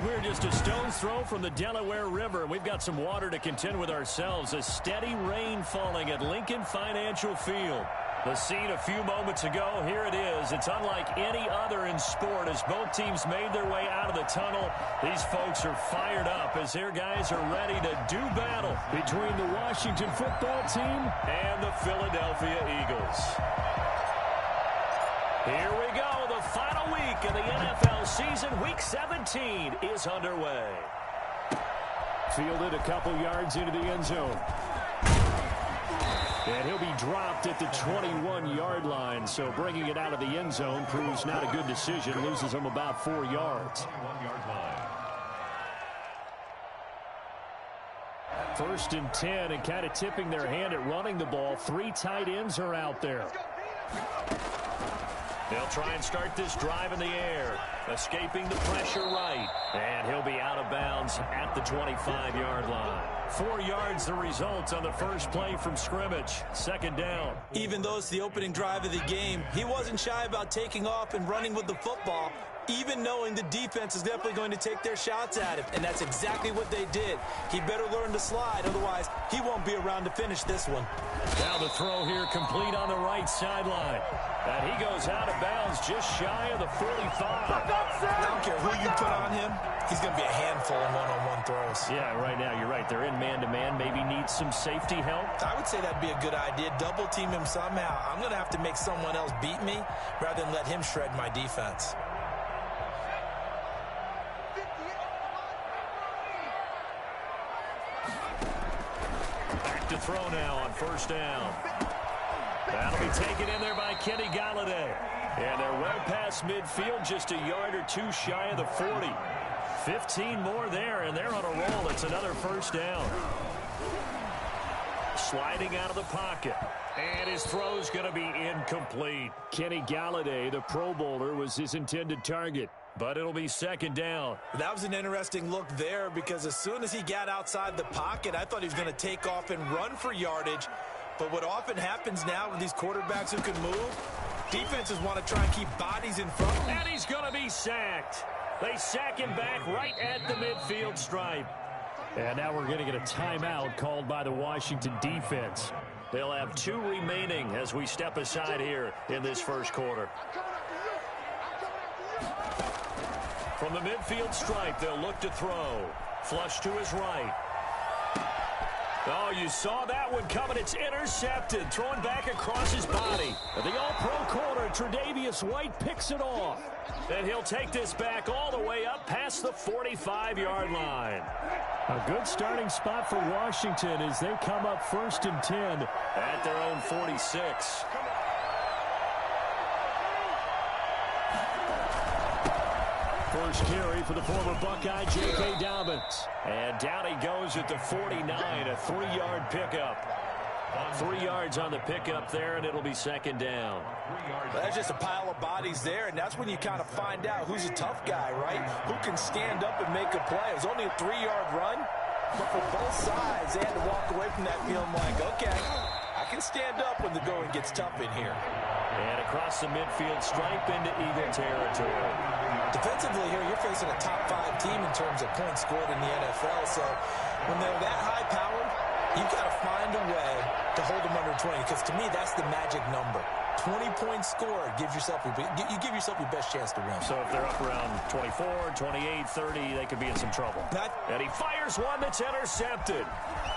We're just a stone's throw from the Delaware River. We've got some water to contend with ourselves. A steady rain falling at Lincoln Financial Field. The scene a few moments ago, here it is. It's unlike any other in sport as both teams made their way out of the tunnel. These folks are fired up as their guys are ready to do battle between the Washington football team and the Philadelphia Eagles. Here we go. The final week of the NFL season, Week 17, is underway. Fielded a couple yards into the end zone. And he'll be dropped at the 21-yard line, so bringing it out of the end zone proves not a good decision. Loses him about 4 yards. First and 10, and kind of tipping their hand at running the ball. 3 tight ends are out there. They'll try and start this drive in the air, escaping the pressure right. And he'll be out of bounds at the 25-yard line. 4 yards the result on the first play from scrimmage. Second down. Even though it's the opening drive of the game, he wasn't shy about taking off and running with the football, even knowing the defense is definitely going to take their shots at him. And that's exactly what they did. He better learn to slide, otherwise he won't be around to finish this one. Now the throw here complete on the right sideline. And he goes out of bounds just shy of the 45. I don't care who you put on him, he's going to be a handful in one-on-one throws. Yeah, right now you're right. They're in man-to-man. Maybe needs some safety help. I would say that'd be a good idea. Double team him somehow. I'm going to have to make someone else beat me rather than let him shred my defense. Back to throw now on first down. That'll be taken in there by Kenny Galladay. And they're well past midfield, just a yard or two shy of the 40. 15 more there, and they're on a roll. It's another first down. Sliding out of the pocket. And his throw's going to be incomplete. Kenny Galladay, the Pro Bowler, was his intended target. But it'll be second down. That was an interesting look there because as soon as he got outside the pocket, I thought he was going to take off and run for yardage. But what often happens now with these quarterbacks who can move, defenses want to try and keep bodies in front of them. And he's going to be sacked. They sack him back right at the midfield stripe. And now we're going to get a timeout called by the Washington defense. They'll have 2 remaining as we step aside here in this first quarter. From the midfield stripe, they'll look to throw. Flush to his right. Oh, you saw that one coming. It's intercepted. Thrown back across his body. The all-pro corner, Tre'Davious White, picks it off. And he'll take this back all the way up past the 45-yard line. A good starting spot for Washington as they come up first and 10 at their own 46. First carry for the former Buckeye, J.K. Dobbins. And down he goes at the 49, a 3-yard pickup. 3 yards on the pickup there, and it'll be second down. That's just a pile of bodies there, and that's when you kind of find out who's a tough guy, right? Who can stand up and make a play. It was only a 3-yard run, but for both sides, they had to walk away from that feeling like, okay, I can stand up when the going gets tough in here. And across the midfield stripe into Eagle territory. Defensively here, you're facing a top-5 team in terms of points scored in the NFL, so when they're that high-powered, you've got to find a way to hold them under 20, because to me, that's the magic number. 20 points scored gives yourself you give yourself your best chance to win. So if they're up around 24, 28, 30, they could be in some trouble. And he fires one that's intercepted.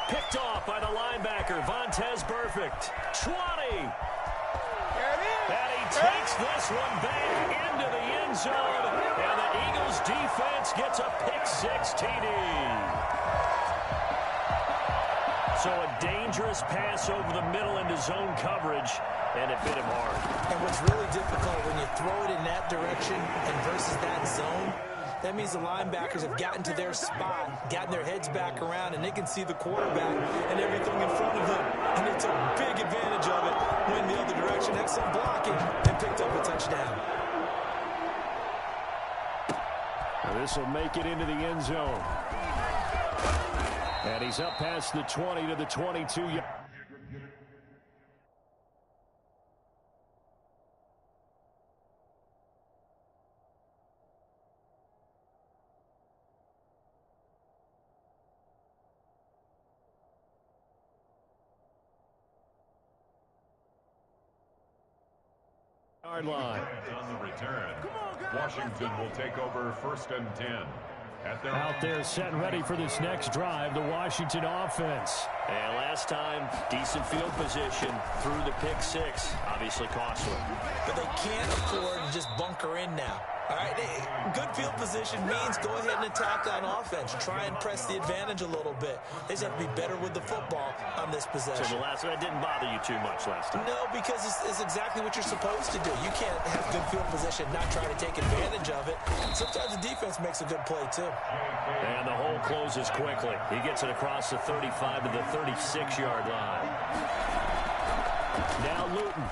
Picked off by the linebacker, Vontaze Burfict. 20. And he takes this one back into the end zone. And the Eagles defense gets a pick-6 TD. So a dangerous pass over the middle into zone coverage, and it bit him hard. And what's really difficult when you throw it in that direction and versus that zone, that means the linebackers have gotten to their spot, gotten their heads back around, and they can see the quarterback and everything in front of them. And it's a big advantage of it when the other direction had some blocking and picked up a touchdown. Now this will make it into the end zone. And he's up past the 20 to the 22. yard line. On the return, Washington will take over 1st and 10. Out there set and ready for this next drive, the Washington offense. And last time, decent field position through the pick six. Obviously costly. But they can't afford to just bunker in now. All right, good field position means go ahead and attack on offense. Try and press the advantage a little bit. They just have to be better with the football on this possession. So the last one didn't bother you too much last time? No, because it's exactly what you're supposed to do. You can't have good field position, not try to take advantage of it. Sometimes the defense makes a good play, too. And the hole closes quickly. He gets it across the 35 to the 36-yard line. Now Luton.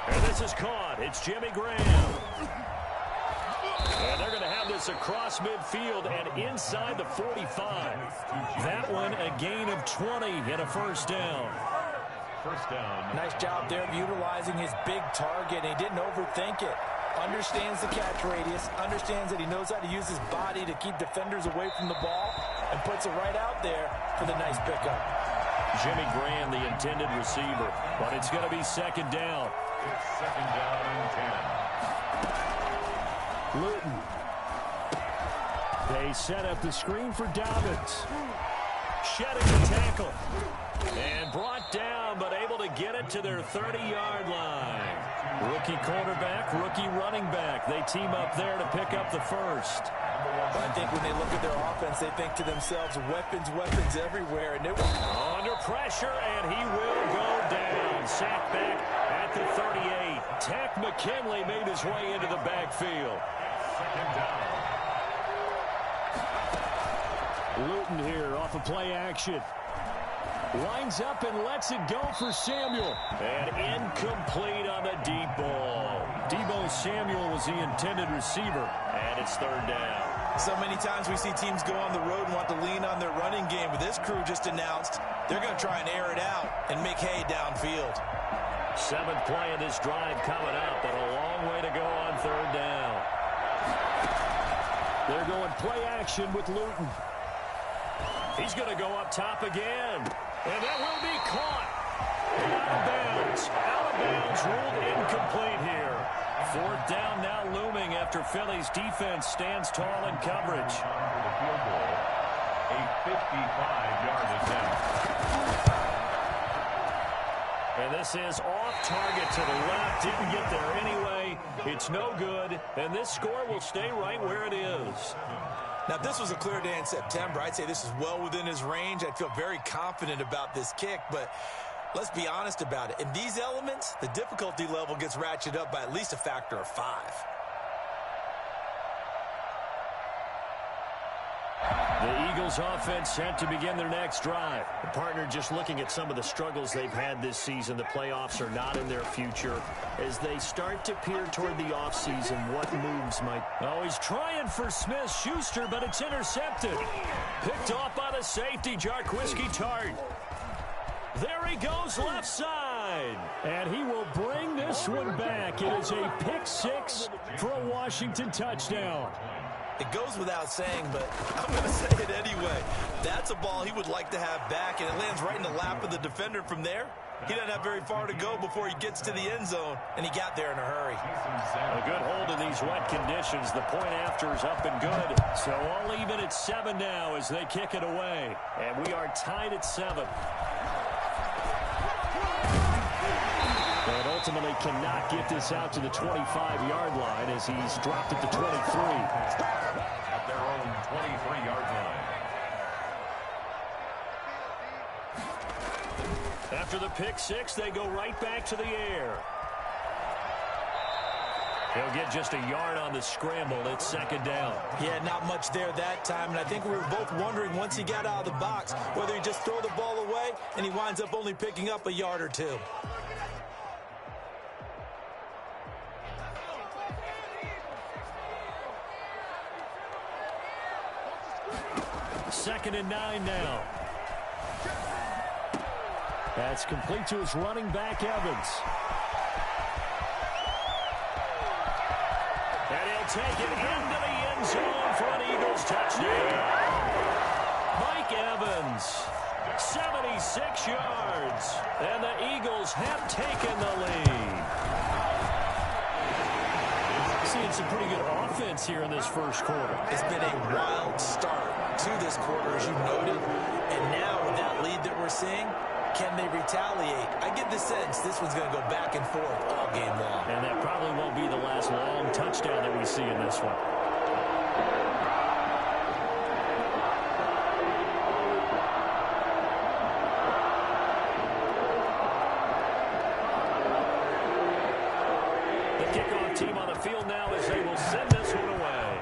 And this is caught. It's Jimmy Graham. And they're going to have this across midfield and inside the 45. That one a gain of 20 and a first down. First down. Nice job there of utilizing his big target. He didn't overthink it. Understands the catch radius. Understands that he knows how to use his body to keep defenders away from the ball. And puts it right out there for the nice pickup. Jimmy Graham, the intended receiver. But it's going to be second down. It's 2nd down and 10. Luton. They set up the screen for Dobbins. Shedding the tackle. And brought down, but able to get it to their 30-yard line. Rookie quarterback, rookie running back. They team up there to pick up the first. I think when they look at their offense, they think to themselves, weapons, weapons everywhere. And under pressure, and he will go down. Sacked back at the 38. Tech McKinley made his way into the backfield. 2nd down. Luton here off of play action. Winds up and lets it go for Samuel. And incomplete on the deep ball. Deebo Samuel was the intended receiver. And it's 3rd down. So many times we see teams go on the road and want to lean on their running game. But this crew just announced they're going to try and air it out and make hay downfield. 7th play of this drive coming up, but a long way to go on 3rd down. They're going play action with Luton. He's going to go up top again. And that will be caught. Out of bounds. Out of bounds, ruled incomplete here. 4th down now looming after Philly's defense stands tall in coverage. For the field goal, a 55-yard attempt. And this is off target to the left. Didn't get there anyway. It's no good. And this score will stay right where it is. Now, if this was a clear day in September, I'd say this is well within his range. I'd feel very confident about this kick, but let's be honest about it. In these elements, the difficulty level gets ratcheted up by at least a factor of 5. The Eagles offense set to begin their next drive. The partner just looking at some of the struggles they've had this season. The playoffs are not in their future. As they start to peer toward the offseason, what moves might... Oh, he's trying for Smith-Schuster, but it's intercepted. Picked off by the safety, Jarquiski Tart. There he goes, left side. And he will bring this one back. It is a pick six for a Washington touchdown. It goes without saying, but I'm going to say it anyway. That's a ball he would like to have back, and it lands right in the lap of the defender from there. He doesn't have very far to go before he gets to the end zone, and he got there in a hurry. A good hold in these wet conditions. The point after is up and good. So all even at 7 now as they kick it away. And we are tied at 7. And ultimately cannot get this out to the 25-yard line as he's dropped at the 23. At their own 23-yard line. After the pick six, they go right back to the air. He'll get just a yard on the scramble. It's 2nd down. Yeah, not much there that time, and I think we were both wondering once he got out of the box whether he just throw the ball away and he winds up only picking up a yard or 2. 2nd and 9 now. That's complete to his running back, Evans. And he'll take it into the end zone for an Eagles touchdown. Mike Evans, 76 yards. And the Eagles have taken the lead. some pretty good offense here in this first quarter. It's been a wild start to this quarter, as you noted. And now with that lead that we're seeing, can they retaliate? I get the sense this one's going to go back and forth all game long. And that probably won't be the last long touchdown that we see in this one. The kickoff team on the field now as they will send this one away.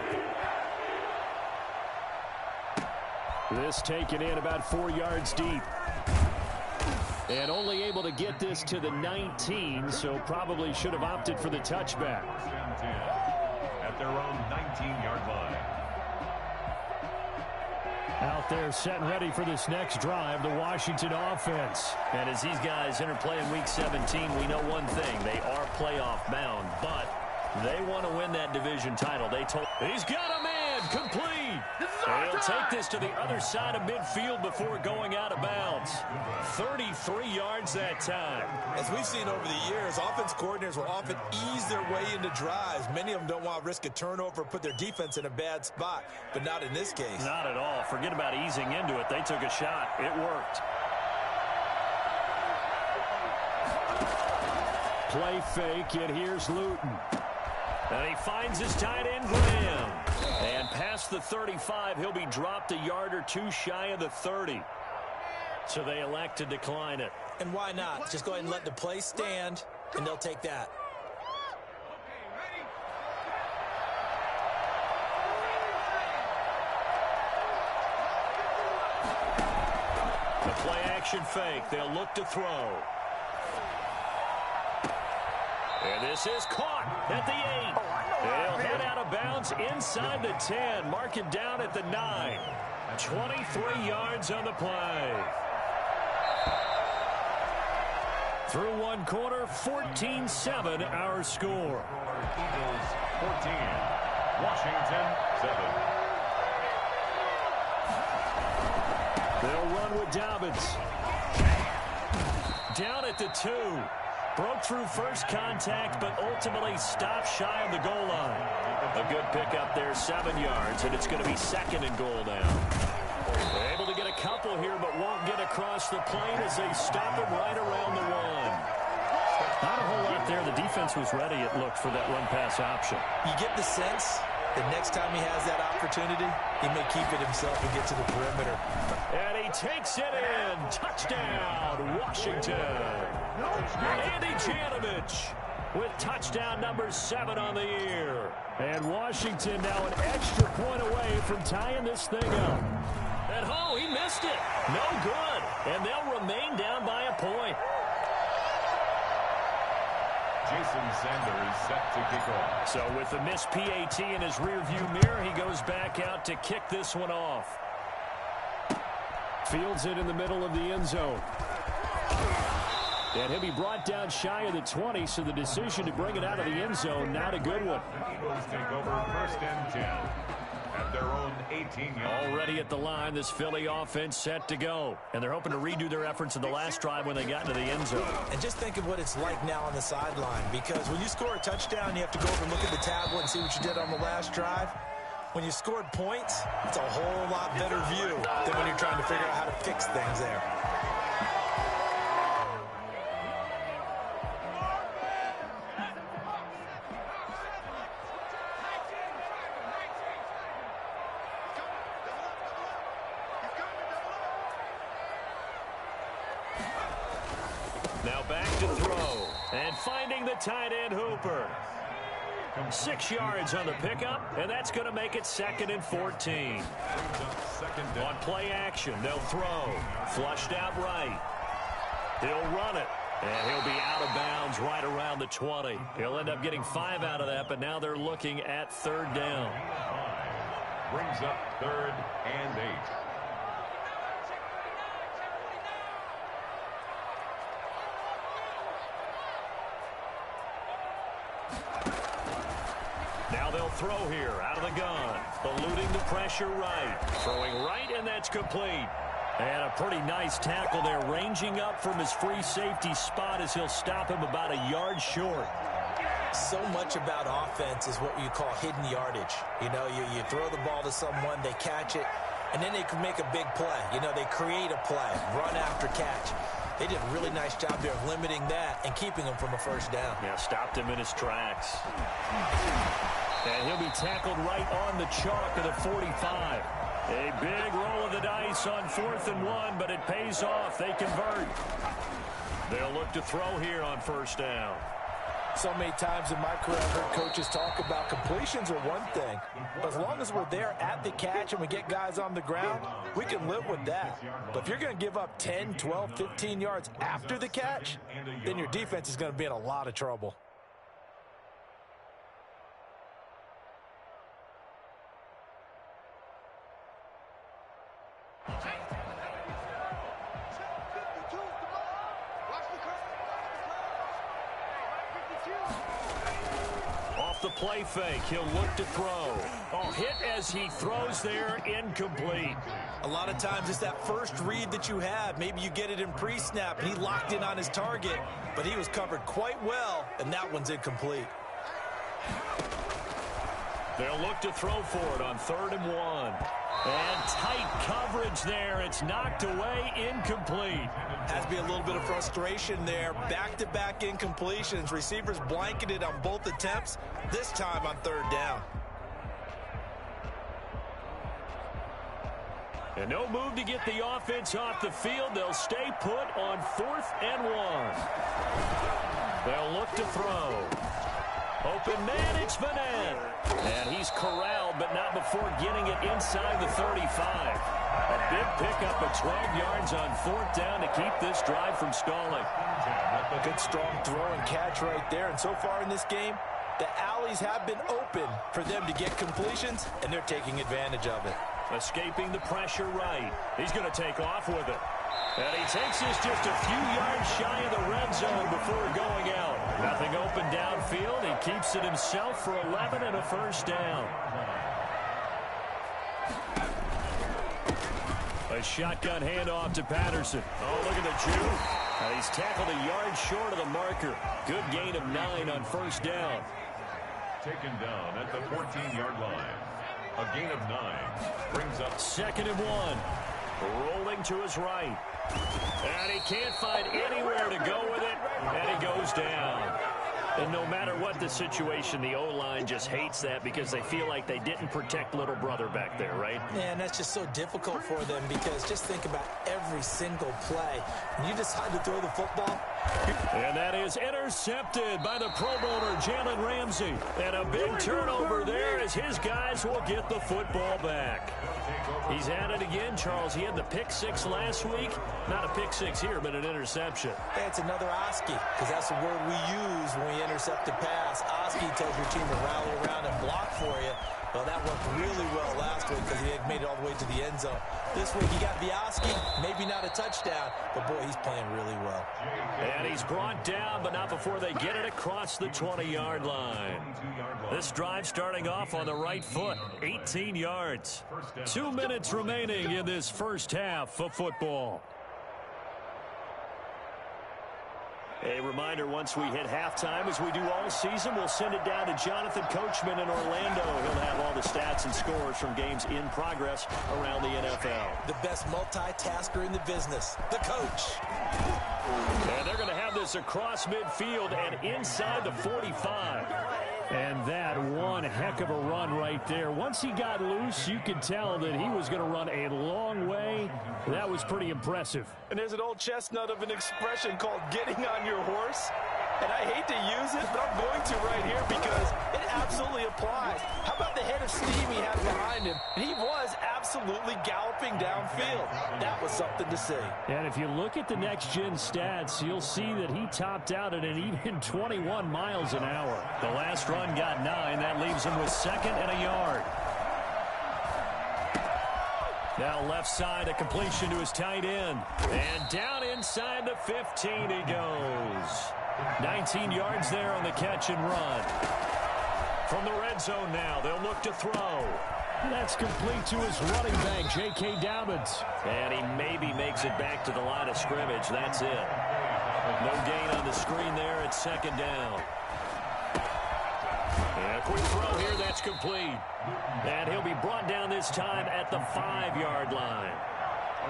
This taken in about 4 yards deep. And only able to get this to the 19, so probably should have opted for the touchback. At their own 19-yard line. Out there set and ready for this next drive, the Washington offense. And as these guys interplay in Week 17, we know one thing. They are playoff bound, but they want to win that division title. He's got a man complete. He'll take this to the other side of midfield before going out of bounds. 33 yards that time. As we've seen over the years, offense coordinators will often ease their way into drives. Many of them don't want to risk a turnover or put their defense in a bad spot, but not in this case. Not at all. Forget about easing into it. They took a shot. It worked. Play fake, and here's Luton. And he finds his tight end, Graham. And past the 35, he'll be dropped a yard or two shy of the 30. So they elect to decline it. And why not? Just go ahead and let the play stand, and they'll take that. The play action fake. They'll look to throw. And this is caught at the 8. They'll head out of bounds inside the 10. Mark it down at the 9. 23 yards on the play. Through one quarter, 14-7 our score. Eagles 14, Washington 7. They'll run with Dobbins. Down at the 2. Broke through first contact, but ultimately stopped shy of the goal line. A good pickup there, 7 yards, and it's going to be second and goal now. They're able to get a couple here, but won't get across the plane as they stop him right around the 1. Not a whole lot there. The defense was ready, it looked, for that run-pass option. You get the sense that next time he has that opportunity, he may keep it himself and get to the perimeter. And he takes it in. Touchdown, Washington. Andy Janovich with touchdown number 7 on the year. And Washington now an extra point away from tying this thing up. And oh, he missed it. No good. And they'll remain down by a point. Jason Sanders set to kick off. So with the missed PAT in his rearview mirror, he goes back out to kick this one off. Fields it in the middle of the end zone. And he'll be brought down shy of the 20, so the decision to bring it out of the end zone, not a good one. Eagles take over first and 10 at their own 18-yard. Already at the line, this Philly offense set to go. And they're hoping to redo their efforts in the last drive when they got into the end zone. And just think of what it's like now on the sideline, because when you score a touchdown, you have to go over and look at the tablet and see what you did on the last drive. When you scored points, it's a whole lot better view than when you're trying to figure out how to fix things there. Now back to throw. And finding the tight end, Hooper. 6 yards on the pickup, and that's going to make it 2nd and 14. On play action, they'll throw. Flushed out right. He'll run it, and he'll be out of bounds right around the 20. He'll end up getting 5 out of that, but now they're looking at 3rd down. Brings up 3rd and 8. Now they'll throw here out of the gun. Eluding the pressure right. Throwing right, and that's complete. And a pretty nice tackle there, ranging up from his free safety spot as he'll stop him about a yard short. So much about offense is what you call hidden yardage. You know, you throw the ball to someone, they catch it, and then they can make a big play. You know, they create a play, run after catch. They did a really nice job there of limiting that and keeping him from a first down. Yeah, stopped him in his tracks. And he'll be tackled right on the chalk of the 45. A big roll of the dice on 4th and 1, but it pays off. They convert. They'll look to throw here on first down. So many times in my career, I've heard coaches talk about completions are one thing. But as long as we're there at the catch and we get guys on the ground, we can live with that. But if you're going to give up 10, 12, 15 yards after the catch, then your defense is going to be in a lot of trouble. Off the play fake, he'll look to throw. Oh, hit as he throws there, incomplete. A lot of times it's that first read that you have. Maybe you get it in pre-snap, and he locked in on his target, but he was covered quite well, and that one's incomplete. They'll look to throw for it on 3rd and 1. And tight coverage there. It's knocked away, incomplete. Has to be a little bit of frustration there. Back-to-back incompletions. Receivers blanketed on both attempts, this time on 3rd down. And no move to get the offense off the field. They'll stay put on 4th and 1. They'll look to throw. Open man, it's Madden. And he's corralled, but not before getting it inside the 35. A big pickup of 12 yards on 4th down to keep this drive from stalling. Good strong throw and catch right there. And so far in this game, the alleys have been open for them to get completions, and they're taking advantage of it. Escaping the pressure right. He's going to take off with it. And he takes this just a few yards shy of the red zone before going out. Nothing open downfield. He keeps it himself for 11 and a first down. A shotgun handoff to Patterson. Oh, look at the juke. And he's tackled a yard short of the marker. Good gain of 9 on first down. Taken down at the 14-yard line. A gain of 9 brings up 2nd and 1. Rolling to his right. And he can't find anywhere to go with it. And he goes down. And no matter what the situation, the O-line just hates that because they feel like they didn't protect little brother back there, right? Yeah, and that's just so difficult for them because just think about every single play. When you decide to throw the football. And that is intercepted by the Pro Bowler, Jalen Ramsey. And a big turnover there as his guys will get the football back. He's at it again, Charles. He had the pick 6 last week. Not a pick 6 here, but an interception. Hey, it's another Oski, because that's the word we use when we intercept a pass. Oski tells your team to rally around and block for you. Well, that worked really well last week because he had made it all the way to the end zone. This week he got the Oski, maybe not a touchdown, but boy, he's playing really well. And he's brought down, but not before they get it across the 20-yard line. This drive starting off on the right foot, 18 yards. 2 minutes remaining in this first half of football. A reminder, once we hit halftime, as we do all season, we'll send it down to Jonathan Coachman in Orlando. He'll have all the stats and scores from games in progress around the NFL. The best multitasker in the business, the coach. And they're going to have this across midfield and inside the 45. And that one heck of a run right there. Once he got loose, you could tell that he was going to run a long way. That was pretty impressive. And there's an old chestnut of an expression called getting on your horse. And I hate to use it, but I'm going to right here because it absolutely applies. How about the head of steam he has behind him? And he was absolutely galloping downfield. That was something to see. And if you look at the next-gen stats, you'll see that he topped out at an even 21 miles an hour. The last run got 9. That leaves him with 2nd and a yard. Now left side, a completion to his tight end. And down inside the 15 he goes. 19 yards there on the catch and run. From the red zone now, they'll look to throw. That's complete to his running back, J.K. Dobbins. And he maybe makes it back to the line of scrimmage. That's it. No gain on the screen there at 2nd down. Quick throw here, that's complete. And he'll be brought down this time at the 5-yard line.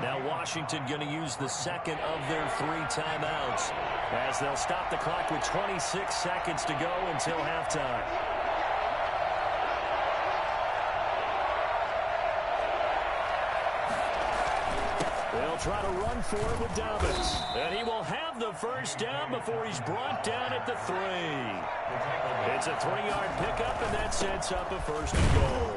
Now Washington going to use the second of their 3 timeouts as they'll stop the clock with 26 seconds to go until halftime. They'll try to run for it with Dobbins. And he will have the first down before he's brought down at the 3. It's a 3-yard pickup, and that sets up a first and goal.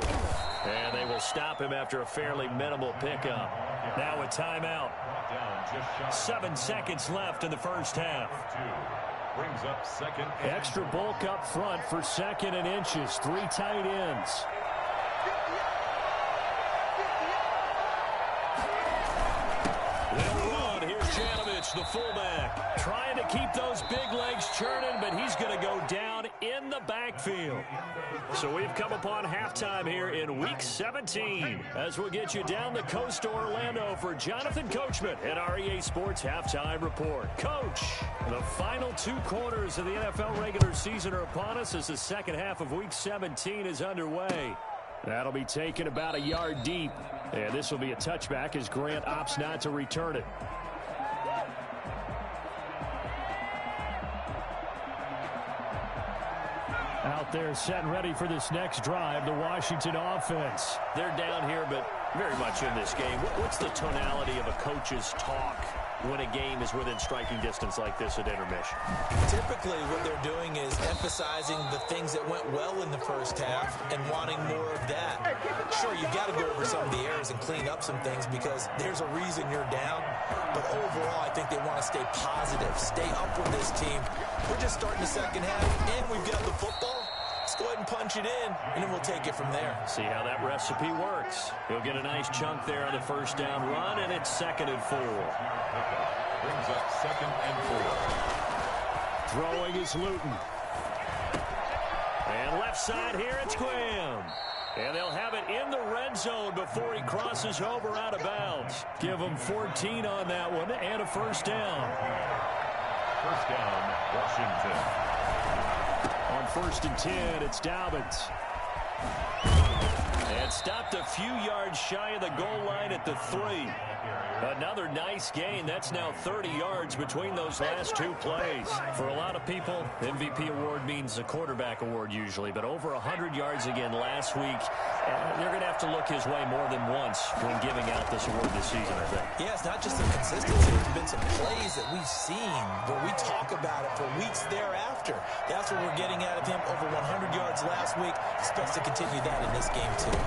And they will stop him after a fairly minimal pickup. Now a timeout. 7 seconds left in the first half. Brings up second. Extra bulk up front for 2nd and inches. 3 tight ends. The fullback trying to keep those big legs churning, but he's going to go down in the backfield. So we've come upon halftime here in Week 17 as we'll get you down the coast to Orlando for Jonathan Coachman at our EA Sports Halftime Report. Coach, the final 2 quarters of the NFL regular season are upon us as the second half of Week 17 is underway. That'll be taken about a yard deep, and this will be a touchback as Grant opts not to return it. Out there set and ready for this next drive, the Washington offense. They're down here, but very much in this game. What's the tonality of a coach's talk when a game is within striking distance like this at intermission? Typically, what they're doing is emphasizing the things that went well in the first half and wanting more of that. Sure, you've got to go over some of the errors and clean up some things because there's a reason you're down. But overall, I think they want to stay positive, stay up with this team. We're just starting the second half, and we've got the football. Let's go ahead and punch it in, and then we'll take it from there. See how that recipe works. He'll get a nice chunk there on the first down run, and it's 2nd and 4. Brings up 2nd and 4. Throwing is Luton. And left side here, it's Graham. And they'll have it in the red zone before he crosses over out of bounds. Give him 14 on that one and a first down. First down, Washington. On 1st and 10, it's Dobbins. And stopped a few yards shy of the goal line at the 3. Another nice gain. That's now 30 yards between those last 2 plays. For a lot of people, MVP award means a quarterback award usually, but over 100 yards again last week. They're going to have to look his way more than once when giving out this award this season, I think. Yeah, it's not just the consistency. There's been some plays that we've seen where we talk about it for weeks thereafter. That's what we're getting out of him. Over 100 yards last week. Expects to continue that in this game, too.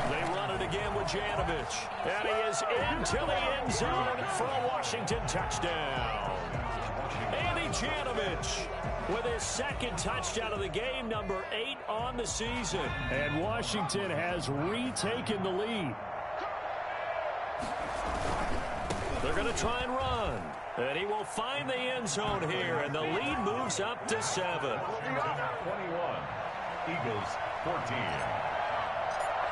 They run it again with Janovich. And he is into the end zone for a Washington touchdown. Andy Janovich with his 2nd touchdown of the game, number 8 on the season. And Washington has retaken the lead. They're going to try and run. And he will find the end zone here, and the lead moves up to 7. 21. Eagles 14.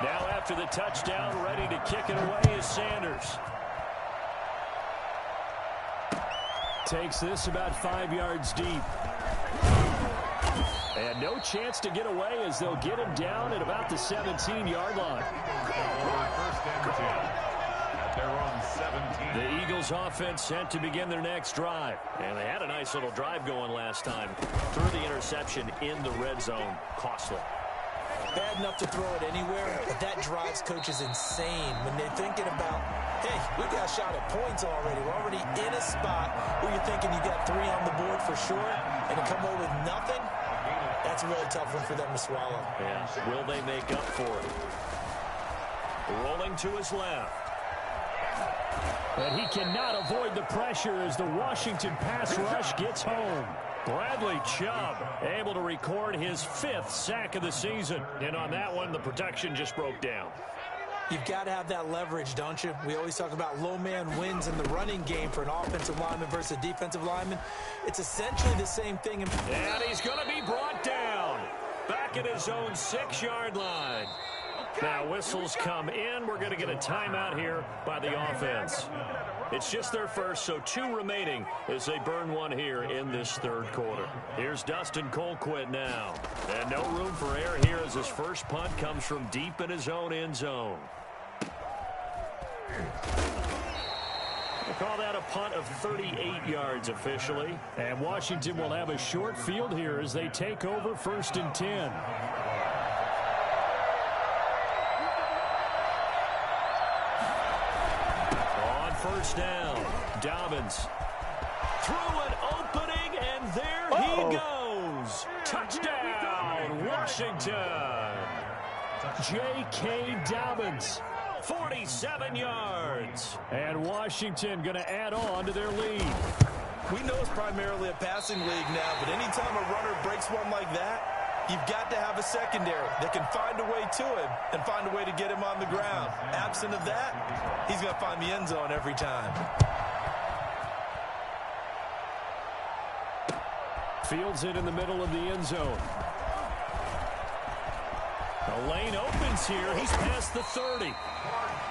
Now after the touchdown, ready to kick it away is Sanders. Takes this about 5 yards deep. And no chance to get away as they'll get him down at about the 17-yard line. First and 10. They're on 17. The Eagles offense set to begin their next drive. And they had a nice little drive going last time. Threw the interception in the red zone. Costly. Bad enough to throw it anywhere, but that drives coaches insane when they're thinking about, hey, we got a shot at points already. We're already in a spot where you're thinking you got 3 on the board for sure, and to come away with nothing, that's a really tough one for them to swallow. Yeah, will they make up for it? Rolling to his left. But he cannot avoid the pressure as the Washington pass rush gets home. Bradley Chubb able to record his 5th sack of the season. And on that one, the protection just broke down. You've got to have that leverage, don't you? We always talk about low man wins in the running game for an offensive lineman versus a defensive lineman. It's essentially the same thing. And he's going to be brought down. Back at his own 6-yard line. Now whistles come in. We're going to get a timeout here by the offense. It's just their first, so 2 remaining as they burn one here in this third quarter. Here's Dustin Colquitt now. And no room for error here as his first punt comes from deep in his own end zone. We'll call that a punt of 38 yards officially. And Washington will have a short field here as they take over 1st and 10. First down, Dobbins through an opening, and there he goes. Touchdown, Washington. J.K. Dobbins. 47 yards. And Washington going to add on to their lead. We know it's primarily a passing league now, but anytime a runner breaks one like that, you've got to have a secondary that can find a way to him and find a way to get him on the ground. Absent of that, he's going to find the end zone every time. Fields it in the middle of the end zone. The lane opens here. He's past the 30.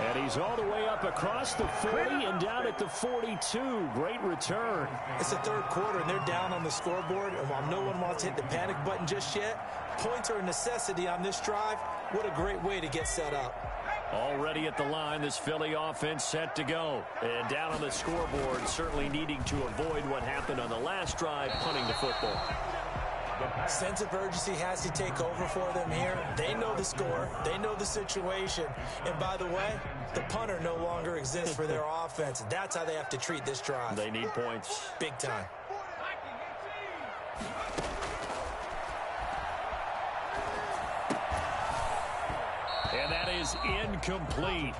And he's all the way up across the 40 and down at the 42. Great return. It's the third quarter, and they're down on the scoreboard. And while no one wants to hit the panic button just yet, points are a necessity on this drive. What a great way to get set up. Already at the line, this Philly offense set to go. And down on the scoreboard, certainly needing to avoid what happened on the last drive, punting the football. Sense of urgency has to take over for them here. They know the score. They know the situation. And by the way, the punter no longer exists for their offense. That's how they have to treat this drive. They need points. Big time. And that is incomplete.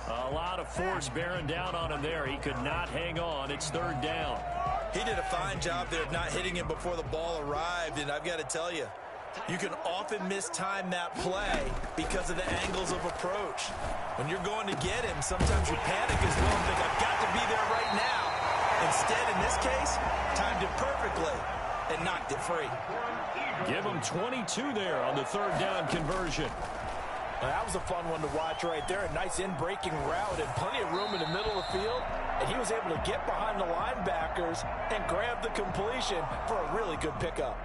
A lot of force bearing down on him there. He could not hang on. It's 3rd down. He did a fine job there of not hitting him before the ball arrived, and I've got to tell you, you can often mistime that play because of the angles of approach. When you're going to get him, sometimes you panic as well and think, I've got to be there right now. Instead, in this case, timed it perfectly and knocked it free. Give him 22 there on the 3rd down conversion. Well, that was a fun one to watch right there. A nice in-breaking route and plenty of room in the middle of the field. And he was able to get behind the linebackers and grab the completion for a really good pickup.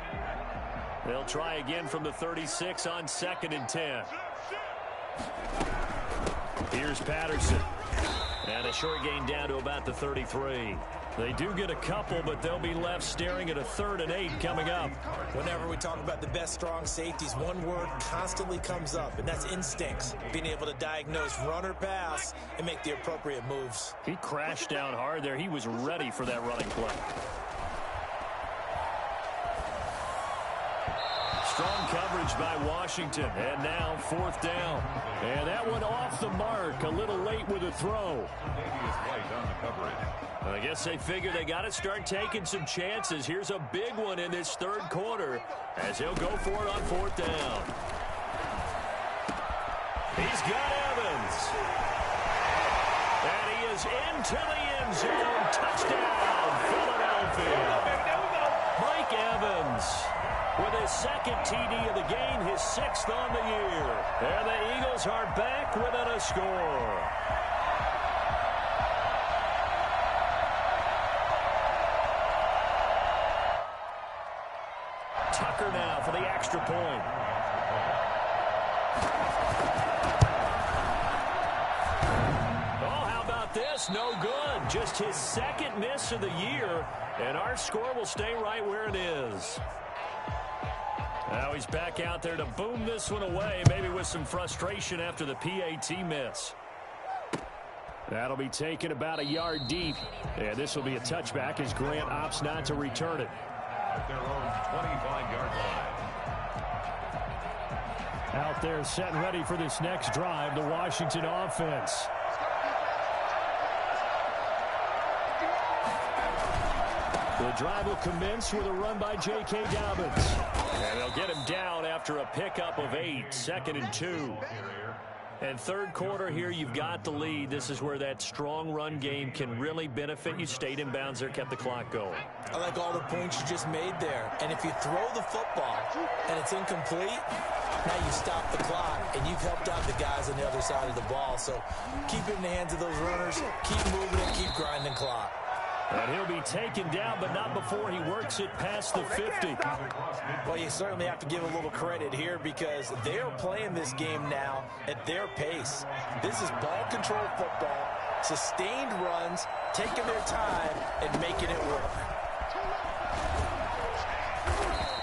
They'll try again from the 36 on 2nd and 10. Here's Patterson. And a short gain down to about the 33. They do get a couple, but they'll be left staring at a 3rd and 8 coming up. Whenever we talk about the best strong safeties, one word constantly comes up, and that's instincts. Being able to diagnose run or pass and make the appropriate moves. He crashed down hard there. He was ready for that running play. Strong coverage by Washington, and now 4th down. And that one off the mark, a little late with a throw. I guess they figure they got to start taking some chances. Here's a big one in this 3rd quarter as he'll go for it on 4th down. He's got Evans. And he is into the end zone. Touchdown, Philadelphia. Mike Evans with his 2nd TD of the game, his 6th on the year. And the Eagles are back within a score. Tucker now for the extra point. Oh, how about this? No good. Just his 2nd miss of the year, and our score will stay right where it is. Now he's back out there to boom this one away, maybe with some frustration after the PAT miss. That'll be taken about a yard deep. And this will be a touchback as Grant opts not to return it. At their own 25-yard line. Out there set and ready for this next drive, the Washington offense. The drive will commence with a run by J.K. Dobbins. And they'll get him down after a pickup of 8, 2nd and 2. And third quarter here, you've got the lead. This is where that strong run game can really benefit you. Stayed in bounds there, kept the clock going. I like all the points you just made there. And if you throw the football and it's incomplete, now you stop the clock and you've helped out the guys on the other side of the ball. So keep it in the hands of those runners, keep moving it, keep grinding clock. And he'll be taken down, but not before he works it past the 50. Well, you certainly have to give a little credit here because they're playing this game now at their pace. This is ball control football, sustained runs, taking their time and making it work.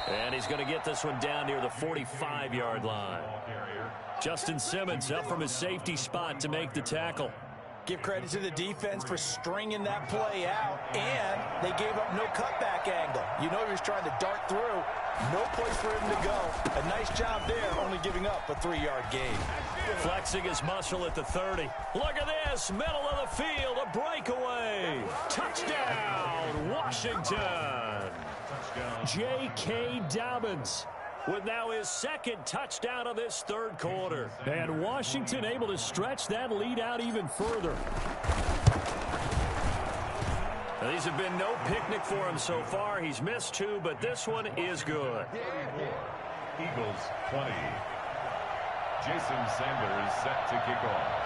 And he's going to get this one down near the 45-yard line. Justin Simmons up from his safety spot to make the tackle. Give credit to the defense for stringing that play out, and they gave up no cutback angle. You know he was trying to dart through. No place for him to go. A nice job there, only giving up a 3-yard gain. Flexing his muscle at the 30. Look at this, middle of the field, a breakaway. Touchdown, Washington. J.K. Dobbins with now his second touchdown of this third quarter. And Washington able to stretch that lead out even further. Now, these have been no picnic for him so far. He's missed 2, but this one is good. Eagles 20. Jason Sanders set to kick off.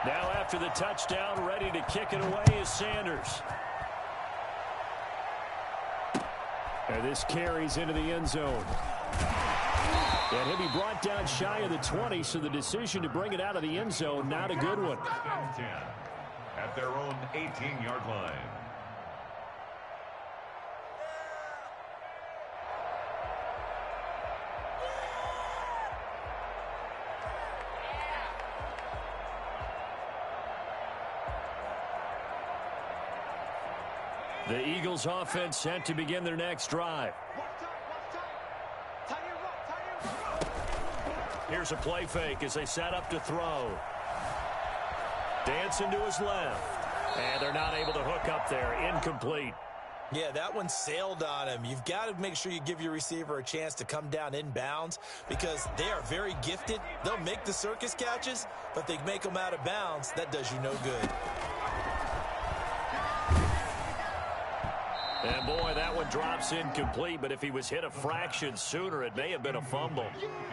Now after the touchdown, ready to kick it away is Sanders. And this carries into the end zone. And he'll be brought down shy of the 20, so the decision to bring it out of the end zone, not a good one. 10 at their own 18-yard line. The Eagles offense set to begin their next drive. Here's a play fake as they set up to throw. Dancing to his left. And they're not able to hook up there. Incomplete. Yeah, that one sailed on him. You've got to make sure you give your receiver a chance to come down inbounds because they are very gifted. They'll make the circus catches, but they make them out of bounds. That does you no good. And boy, that one drops incomplete, but if he was hit a fraction sooner, it may have been a fumble.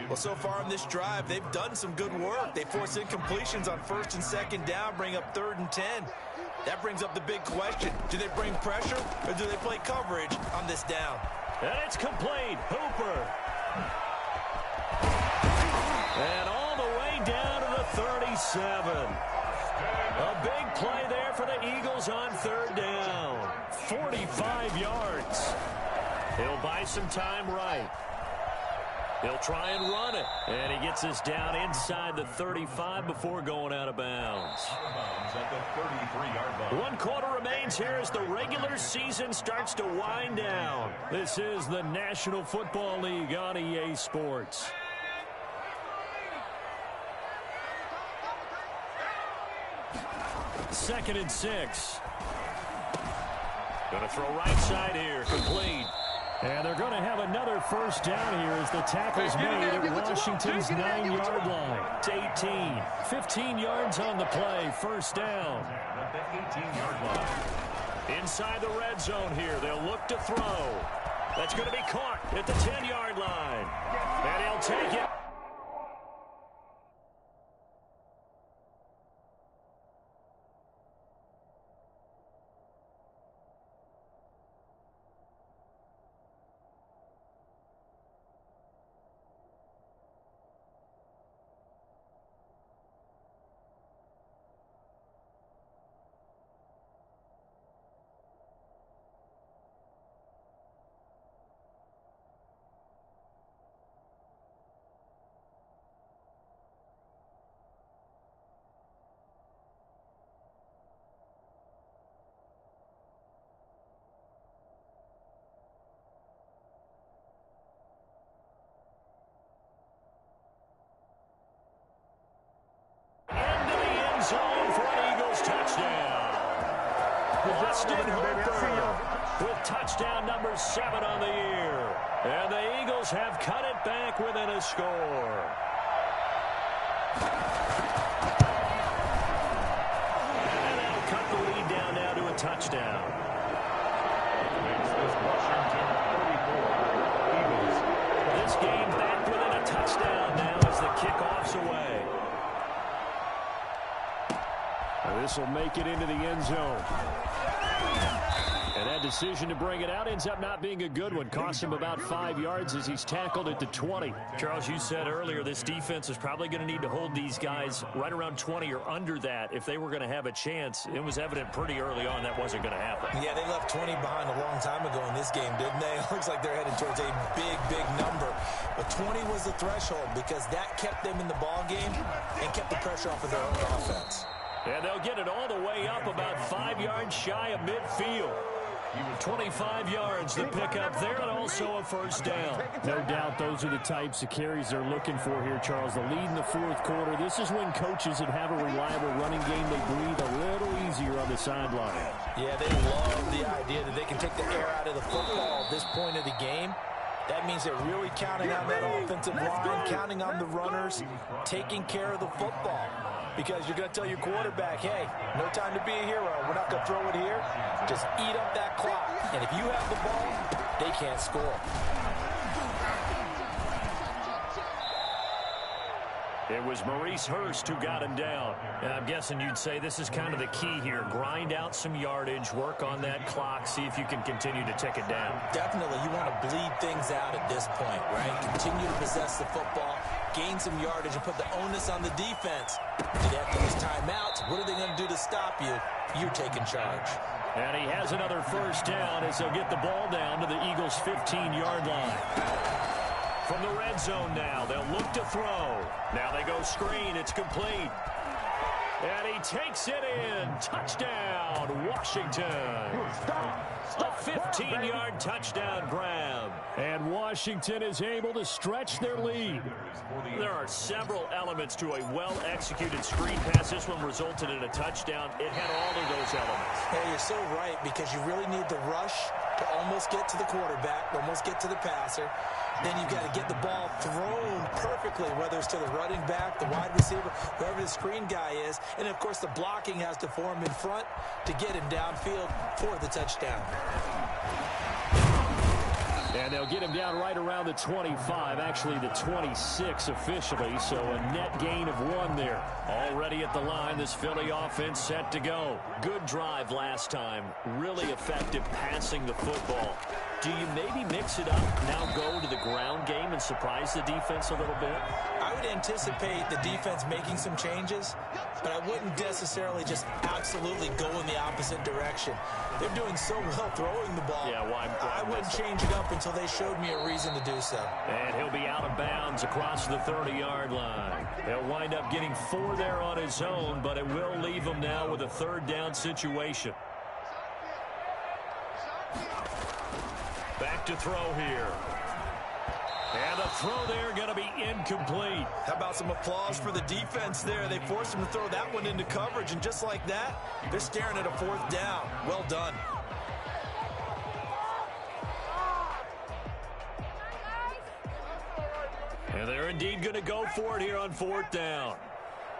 Well, so far in this drive, they've done some good work. They force incompletions on 1st and 2nd down, bring up 3rd and 10. That brings up the big question. Do they bring pressure or do they play coverage on this down? And it's complete. Hooper. And all the way down to the 37. A big play there for the Eagles on 3rd down. 45 yards. He'll buy some time right. He'll try and run it. And he gets us down inside the 35 before going out of bounds. At the 33-yard line. 1 quarter remains here as the regular season starts to wind down. This is the National Football League on EA Sports. Second and 6. Going to throw right side here. Complete. And they're going to have another first down here as the tackle's made at Washington's 9-yard line. It's 18. 15 yards on the play. First down. At the 18-yard line. Inside the red zone here. They'll look to throw. That's going to be caught at the 10-yard line. And he'll take it. Zone for an Eagles touchdown. Austin Hooper with touchdown number 7 on the year. And the Eagles have cut it back within a score. And they'll cut the lead down now to a touchdown. This game back within a touchdown now as the kickoff's away. This will make it into the end zone. And that decision to bring it out ends up not being a good one. Cost him about 5 yards as he's tackled at the 20. Charles, you said earlier this defense is probably going to need to hold these guys right around 20 or under that if they were going to have a chance. It was evident pretty early on that wasn't going to happen. Yeah, they left 20 behind a long time ago in this game, didn't they? It looks like they're headed towards a big, big number. But 20 was the threshold because that kept them in the ball game and kept the pressure off of their own offense. And they'll get it all the way up about 5 yards shy of midfield. 25 yards the pickup there, and also a first down. No doubt those are the types of carries they're looking for here, Charles. The lead in the fourth quarter. This is when coaches that have a reliable running game, they breathe a little easier on the sideline. Yeah, they love the idea that they can take the air out of the football at this point of the game. That means they're really counting on that offensive line, counting on the runners, taking care of the football. Because you're going to tell your quarterback, hey, no time to be a hero. We're not going to throw it here. Just eat up that clock. And if you have the ball, they can't score. It was Maurice Hurst who got him down. And I'm guessing you'd say this is kind of the key here. Grind out some yardage, work on that clock, see if you can continue to tick it down. Definitely. You want to bleed things out at this point, right? Continue to possess the football, gain some yardage, and put the onus on the defense. Do they have to use timeouts? What are they going to do to stop you? You're taking charge. And he has another first down as they'll get the ball down to the Eagles' 15-yard line. From the red zone now, they'll look to throw. Now they go screen. It's complete. And he takes it in. Touchdown, Washington. A 15-yard touchdown grab. And Washington is able to stretch their lead. There are several elements to a well-executed screen pass. This one resulted in a touchdown. It had all of those elements. Hey, you're so right, because you really need the rush to almost get to the quarterback, almost get to the passer. Then you've got to get the ball thrown perfectly, whether it's to the running back, the wide receiver, whoever the screen guy is. And, of course, the blocking has to form in front to get him downfield for the touchdown. And they'll get him down right around the 25, actually the 26 officially, so a net gain of 1 there. Already at the line, this Philly offense set to go. Good drive last time. Really effective passing the football. Do you maybe mix it up, now go to the ground game and surprise the defense a little bit? I would anticipate the defense making some changes, but I wouldn't necessarily just absolutely go in the opposite direction. They're doing so well throwing the ball. Yeah, why I wouldn't change it up until they showed me a reason to do so. And he'll be out of bounds across the 30-yard line. He'll wind up getting 4 there on his own, but it will leave him now with a third down situation. Back to throw here. And the throw there going to be incomplete. How about some applause for the defense there? They forced him to throw that one into coverage, and just like that, they're staring at a 4th down. Well done. And they're indeed going to go for it here on 4th down.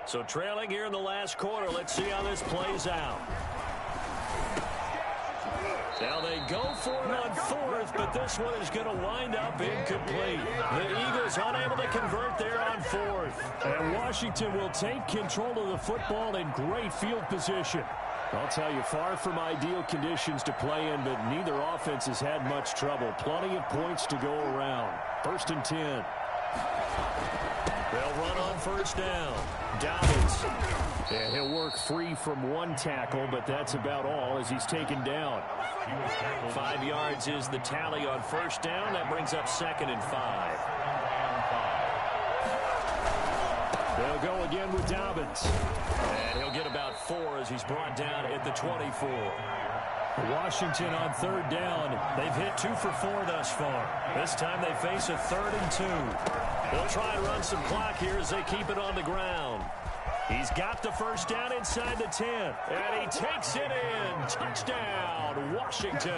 So trailing here in the last quarter. Let's see how this plays out. Now they go for it on 4th, but this one is going to wind up incomplete. The Eagles unable to convert there on 4th. And Washington will take control of the football in great field position. I'll tell you, far from ideal conditions to play in, but neither offense has had much trouble. Plenty of points to go around. 1st and 10. They'll run on first down. Dobbins. And he'll work free from 1 tackle, but that's about all as he's taken down. 5 yards is the tally on first down. That brings up 2nd and 5. They'll go again with Dobbins. And he'll get about 4 as he's brought down at the 24. Washington on 3rd down. They've hit 2 for 4 thus far. This time they face a 3rd and 2. They'll try and run some clock here as they keep it on the ground. He's got the first down inside the 10. And he takes it in. Touchdown, Washington.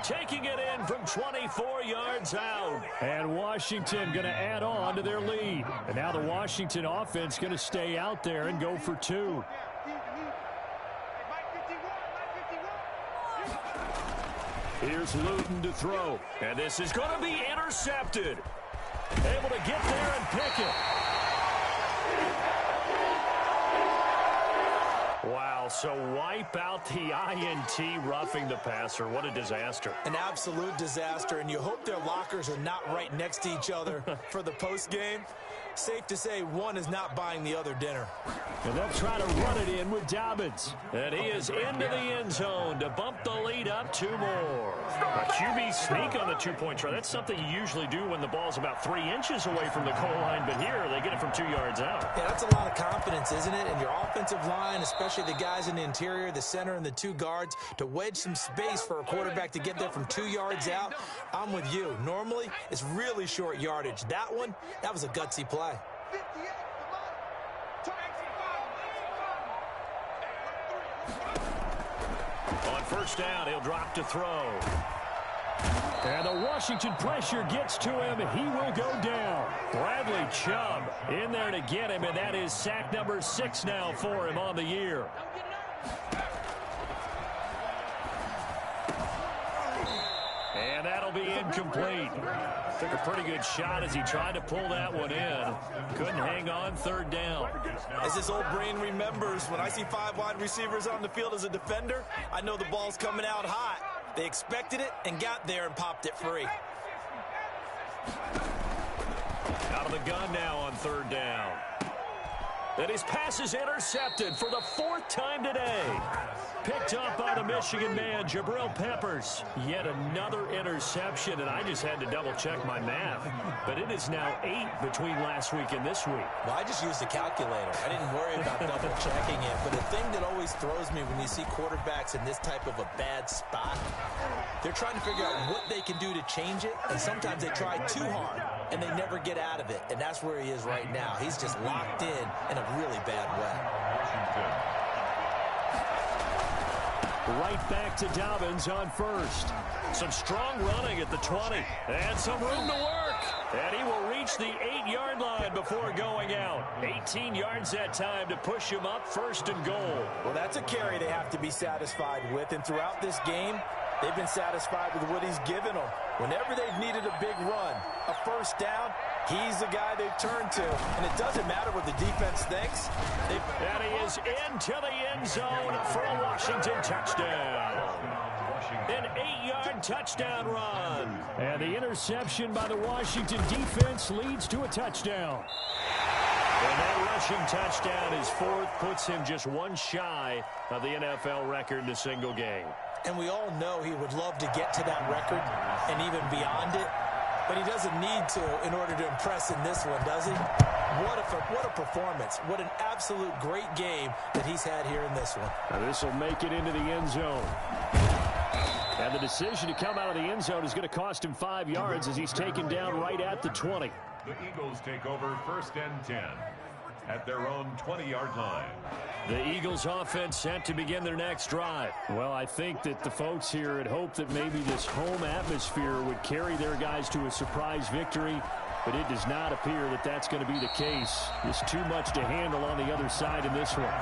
Taking it in from 24 yards out. And Washington going to add on to their lead. And now the Washington offense going to stay out there and go for 2. Here's Luton to throw. And this is going to be intercepted. Able to get there and pick it. Wow, so wipe out the INT roughing the passer. What a disaster. An absolute disaster, and you hope their lockers are not right next to each other for the postgame. Safe to say one is not buying the other dinner. And they'll try to run it in with Dobbins. And he is into the end zone to bump the lead up 2 more. A QB sneak on the 2-point try. That's something you usually do when the ball's about 3 inches away from the goal line. But here, they get it from 2 yards out. Yeah, that's a lot of confidence, isn't it? And your offensive line, especially the guys in the interior, the center, and the 2 guards, to wedge some space for a quarterback to get there from 2 yards out. I'm with you. Normally, it's really short yardage. That one, that was a gutsy play. On first down, he'll drop to throw. And the Washington pressure gets to him. He will go down. Bradley Chubb in there to get him, and that is sack number 6 now for him on the year. And that'll be incomplete. Took a pretty good shot as he tried to pull that one in. Couldn't hang on third down. As this old brain remembers, when I see 5 wide receivers on the field as a defender, I know the ball's coming out hot. They expected it and got there and popped it free. Out of the gun now on third down. And his pass is intercepted for the 4th time today. Picked up by the Michigan man, Jabril Peppers. Yet another interception, and I just had to double-check my math. But it is now 8 between last week and this week. Well, I just used a calculator. I didn't worry about double-checking it. But the thing that always throws me when you see quarterbacks in this type of a bad spot, they're trying to figure out what they can do to change it, and sometimes they try too hard, and they never get out of it. And that's where he is right now. He's just locked in a really bad way. Right back to Dobbins on first. Some strong running at the 20. And some room to work. And he will reach the 8-yard line before going out. 18 yards that time to push him up 1st and goal. Well, that's a carry they have to be satisfied with. And throughout this game, they've been satisfied with what he's given them. Whenever they've needed a big run, a first down, he's the guy they've turned to. And it doesn't matter what the defense thinks. And he is into the end zone for a Washington touchdown. An 8-yard touchdown run. And the interception by the Washington defense leads to a touchdown. And that rushing touchdown is 4th, puts him just 1 shy of the NFL record in a single game. And we all know he would love to get to that record and even beyond it. But he doesn't need to in order to impress in this one, does he? What a performance. What an absolute great game that he's had here in this one. Now this will make it into the end zone. And the decision to come out of the end zone is going to cost him 5 yards as he's taken down right at the 20. The Eagles take over 1st and 10 at their own 20-yard line. The Eagles offense set to begin their next drive. Well, I think that the folks here had hoped that maybe this home atmosphere would carry their guys to a surprise victory, but it does not appear that that's going to be the case. Just too much to handle on the other side in this one.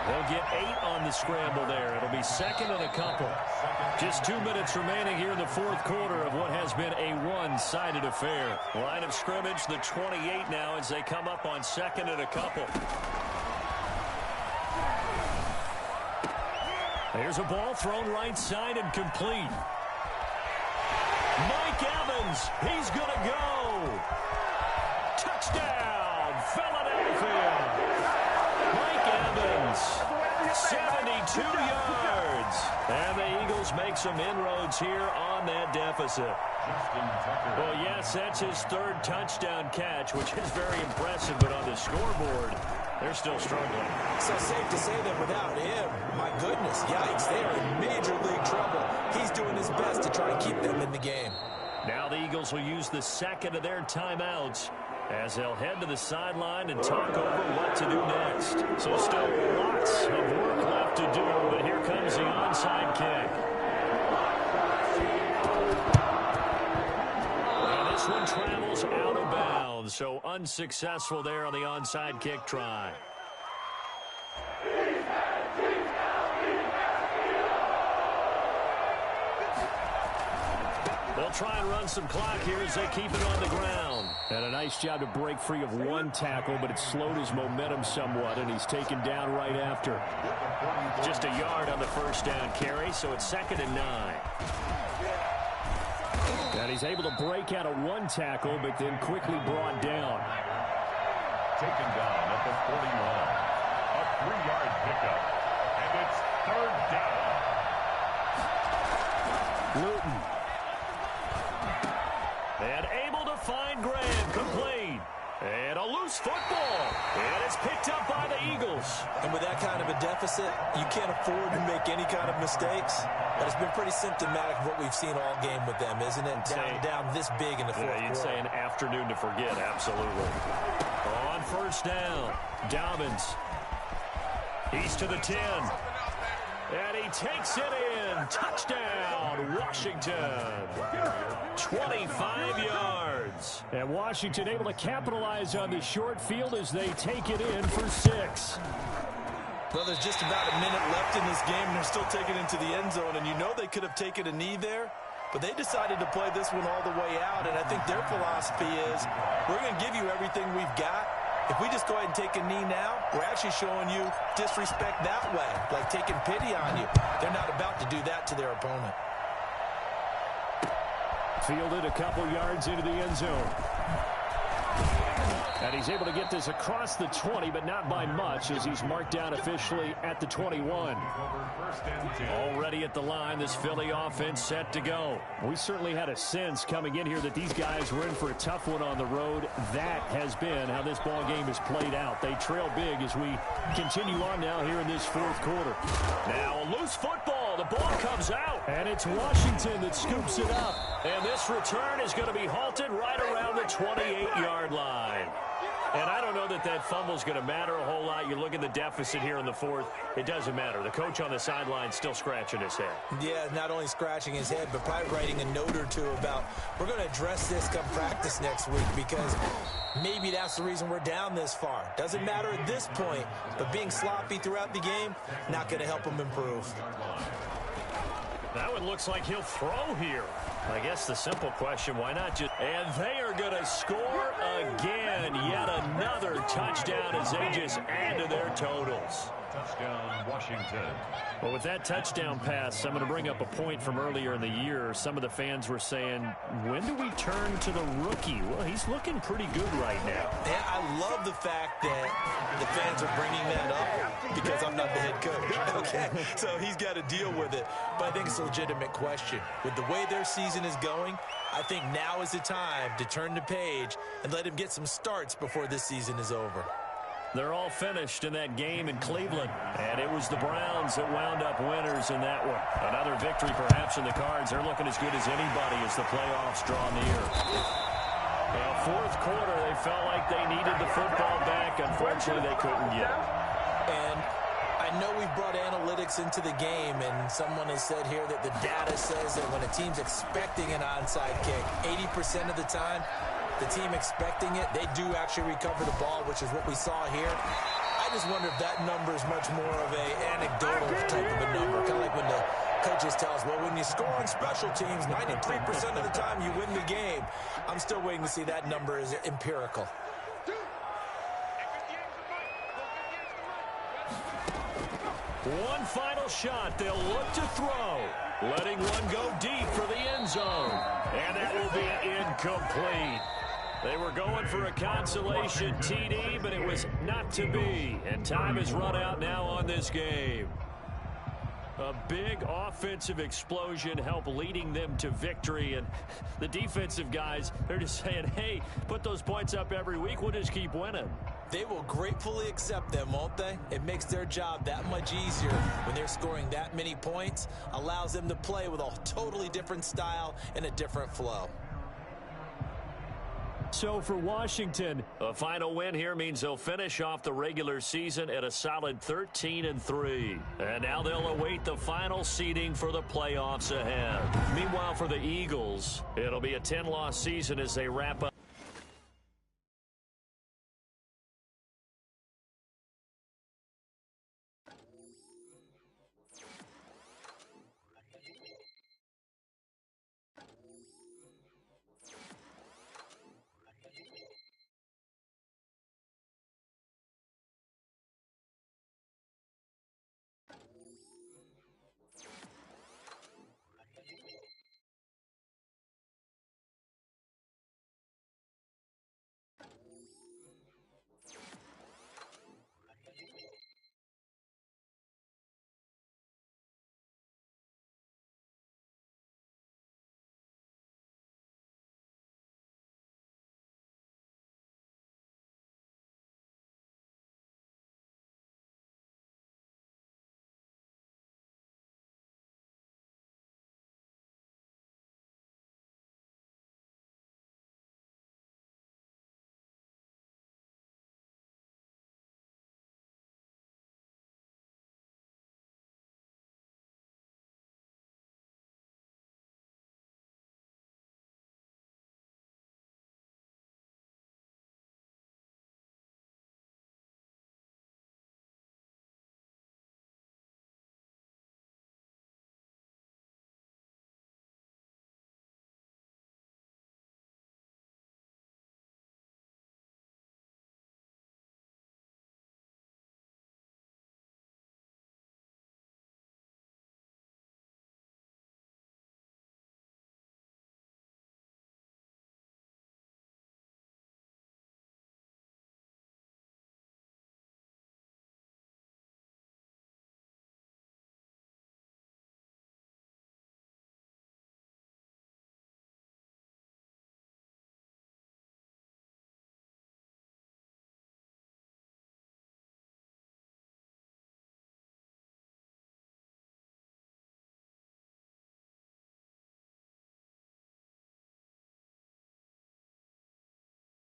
They'll get 8 on the scramble there. It'll be 2nd and a couple. Just 2 minutes remaining here in the 4th quarter of what has been a one-sided affair. Line of scrimmage, the 28 now as they come up on 2nd and a couple. There's a ball thrown right side and complete. Mike Evans, he's going to go. Touchdown, Philadelphia. Mike Evans, 72 yards. And the Eagles make some inroads here on that deficit. Well, yes, that's his 3rd touchdown catch, which is very impressive, but on the scoreboard, they're still struggling. So safe to say that without him, my goodness, yikes, they are in major league trouble. He's doing his best to try and keep them in the game. Now the Eagles will use the 2nd of their timeouts as they'll head to the sideline and talk over what to do next. So still lots of work left to do, but here comes the onside kick. And this one travels out of bounds, so unsuccessful there on the onside kick try. They'll try and run some clock here as they keep it on the ground. And a nice job to break free of one tackle, but it slowed his momentum somewhat, and he's taken down right after. Just a yard on the first down carry, so it's 2nd and 9. And he's able to break out of one tackle, but then quickly brought down. Taken down at the 41. A 3-yard pickup. And it's 3rd down. Luton. And able to find Graham, complete. And a loose football. And it's picked up by the Eagles. And with that kind of a deficit, you can't afford to make any kind of mistakes. But it's been pretty symptomatic of what we've seen all game with them, isn't it? Down this big in the fourth quarter. You'd say an afternoon to forget, absolutely. On first down, Dobbins. He's to the 10. And he takes it in. Touchdown, Washington. 25 yards. And Washington able to capitalize on the short field as they take it in for 6. Well, there's just about a minute left in this game, and they're still taking it into the end zone. And you know they could have taken a knee there, but they decided to play this one all the way out. And I think their philosophy is, we're going to give you everything we've got. If we just go ahead and take a knee now, we're actually showing you disrespect that way, like taking pity on you. They're not about to do that to their opponent. Fielded a couple yards into the end zone. And he's able to get this across the 20, but not by much, as he's marked down officially at the 21. Already at the line, this Philly offense set to go. We certainly had a sense coming in here that these guys were in for a tough one on the road. That has been how this ball game has played out. They trail big as we continue on now here in this fourth quarter. Now a loose football. The ball comes out. And it's Washington that scoops it up. And this return is going to be halted right around the 28-yard line. And I don't know that that fumble is going to matter a whole lot. You look at the deficit here in the fourth, it doesn't matter. The coach on the sideline still scratching his head. Yeah, not only scratching his head, but probably writing a note or two about, we're going to address this come practice next week, because maybe that's the reason we're down this far. Doesn't matter at this point, but being sloppy throughout the game, not going to help him improve. That one looks like he'll throw here. I guess the simple question, why not just... And they are going to score again. Yet another touchdown as they just add to their totals. Touchdown, Washington. Well, with that touchdown pass, I'm going to bring up a point from earlier in the year. Some of the fans were saying, when do we turn to the rookie? Well, he's looking pretty good right now. And I love the fact that the fans are bringing that up, because I'm not the head coach. Okay, so he's got to deal with it. But I think it's a legitimate question. With the way their season is going, I think now is the time to turn the page and let him get some starts before this season is over. They're all finished in that game in Cleveland. And it was the Browns that wound up winners in that one. Another victory perhaps in the cards. They're looking as good as anybody as the playoffs draw near. Well, fourth quarter, they felt like they needed the football back. Unfortunately, they couldn't get it. And I know we've brought analytics into the game, and someone has said here that the data says that when a team's expecting an onside kick, 80% of the time, the team expecting it, they do actually recover the ball, which is what we saw here. I just wonder if that number is much more of an anecdotal type of a number, kind of like when the coaches tell us, well, when you score on special teams, 93% of the time you win the game. I'm still waiting to see that number is empirical. One final shot. They'll look to throw. Letting one go deep for the end zone. And that will be incomplete. They were going for a consolation TD, but it was not to be. And time has run out now on this game. A big offensive explosion helped leading them to victory. And the defensive guys, they're just saying, hey, put those points up every week. We'll just keep winning. They will gratefully accept them, won't they? It makes their job that much easier when they're scoring that many points. Allows them to play with a totally different style and a different flow. So for Washington, a final win here means they'll finish off the regular season at a solid 13-3. And now they'll await the final seeding for the playoffs ahead. Meanwhile, for the Eagles, it'll be a 10-loss season as they wrap up